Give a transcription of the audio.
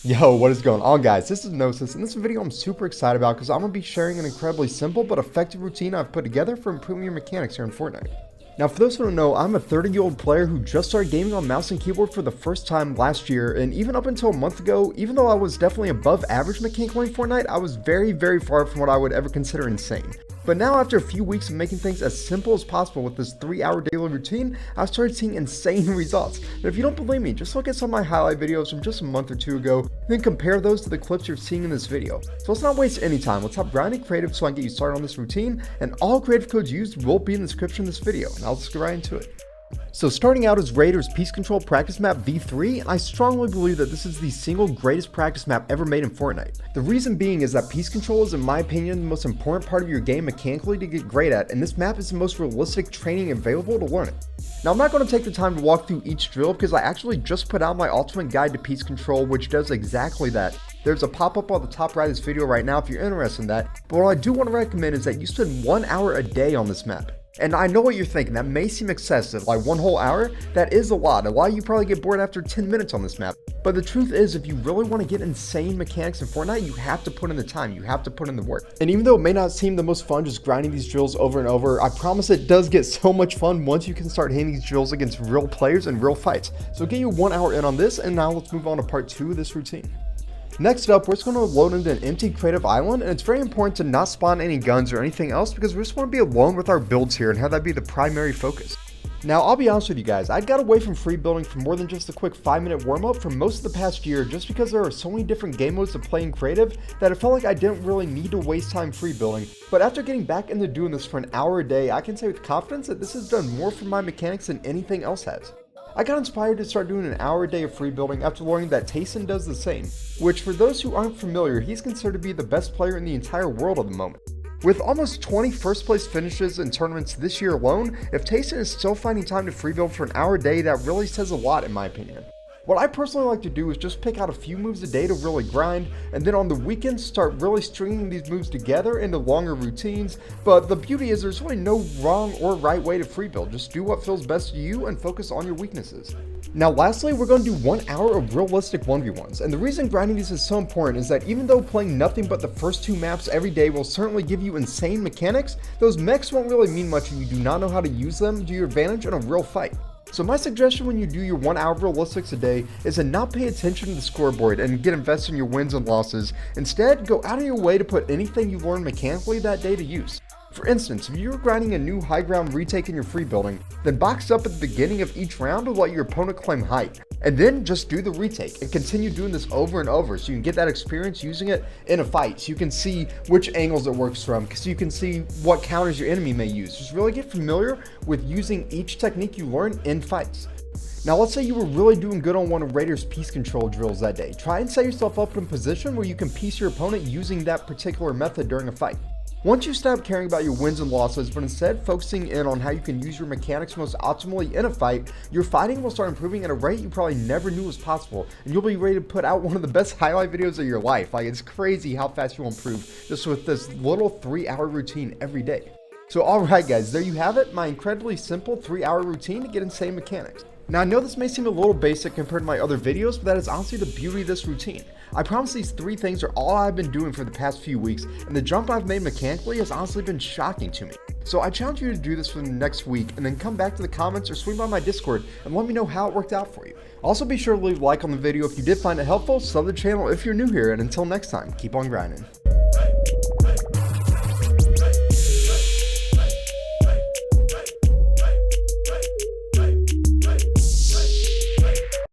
Yo, what is going on, guys? This is Gnosis, and this video I'm super excited about because I'm going to be sharing an incredibly simple but effective routine I've put together for improving your mechanics here in Fortnite. Now, for those who don't know, I'm a 30-year-old player who just started gaming on mouse and keyboard for the first time last year, and even up until a month ago, even though I was definitely above average mechanically in Fortnite, I was very far from what I would ever consider insane. But now, after a few weeks of making things as simple as possible with this 3-hour daily routine, I've started seeing insane results. And if you don't believe me, just look at some of my highlight videos from just a month or two ago, and then compare those to the clips you're seeing in this video. So let's not waste any time, let's hop grinding creative so I can get you started on this routine, and all creative codes used will be in the description of this video, and I'll just get right into it. So starting out is Raiders Peace Control Practice Map V3, and I strongly believe that this is the single greatest practice map ever made in Fortnite. The reason being is that Peace Control is, in my opinion, the most important part of your game mechanically to get great at, and this map is the most realistic training available to learn it. Now, I'm not going to take the time to walk through each drill because I actually just put out my ultimate guide to Peace Control, which does exactly that. There's a pop-up on the top right of this video right now if you're interested in that, but what I do want to recommend is that you spend 1 hour a day on this map. And I know what you're thinking, that may seem excessive, like 1 whole hour, that is a lot. A lot of you probably get bored after 10 minutes on this map. But the truth is, if you really want to get insane mechanics in Fortnite, you have to put in the time, you have to put in the work. And even though it may not seem the most fun just grinding these drills over and over, I promise it does get so much fun once you can start hitting these drills against real players and real fights. So get you 1 hour in on this, and now let's move on to part 2 of this routine. Next up, we're just going to load into an empty creative island, and it's very important to not spawn any guns or anything else because we just want to be alone with our builds here and have that be the primary focus. Now, I'll be honest with you guys, I got away from free building for more than just a quick 5-minute warm-up for most of the past year just because there are so many different game modes to play in creative that I felt like I didn't really need to waste time free building. But after getting back into doing this for an hour a day, I can say with confidence that this has done more for my mechanics than anything else has. I got inspired to start doing an hour a day of free building after learning that Tayson does the same, which for those who aren't familiar, he's considered to be the best player in the entire world at the moment. With almost 20 first place finishes in tournaments this year alone, if Tayson is still finding time to free build for an hour a day, that really says a lot in my opinion. What I personally like to do is just pick out a few moves a day to really grind, and then on the weekends start really stringing these moves together into longer routines. But the beauty is there's really no wrong or right way to free build, just do what feels best to you and focus on your weaknesses. Now lastly, we're going to do 1 hour of realistic 1v1s, and the reason grinding these is so important is that even though playing nothing but the first 2 maps every day will certainly give you insane mechanics, those mechs won't really mean much if you do not know how to use them to your advantage in a real fight. So my suggestion when you do your 1 hour of realistics a day is to not pay attention to the scoreboard and get invested in your wins and losses. Instead, go out of your way to put anything you learned mechanically that day to use. For instance, if you're grinding a new high ground retake in your free building, then box up at the beginning of each round to let your opponent claim height, and then just do the retake and continue doing this over and over so you can get that experience using it in a fight, so you can see which angles it works from, so you can see what counters your enemy may use. Just really get familiar with using each technique you learn in fights. Now let's say you were really doing good on one of Raiders Peace Control drills that day. Try and set yourself up in a position where you can piece your opponent using that particular method during a fight. Once you stop caring about your wins and losses, but instead focusing in on how you can use your mechanics most optimally in a fight, your fighting will start improving at a rate you probably never knew was possible, and you'll be ready to put out one of the best highlight videos of your life. Like, it's crazy how fast you'll improve just with this little 3-hour routine every day. So alright guys, there you have it, my incredibly simple 3-hour routine to get insane mechanics. Now I know this may seem a little basic compared to my other videos, but that is honestly the beauty of this routine. I promise these 3 things are all I've been doing for the past few weeks, and the jump I've made mechanically has honestly been shocking to me. So I challenge you to do this for the next week, and then come back to the comments or swing by my Discord and let me know how it worked out for you. Also be sure to leave a like on the video if you did find it helpful, sub the channel if you're new here, and until next time, keep on grinding.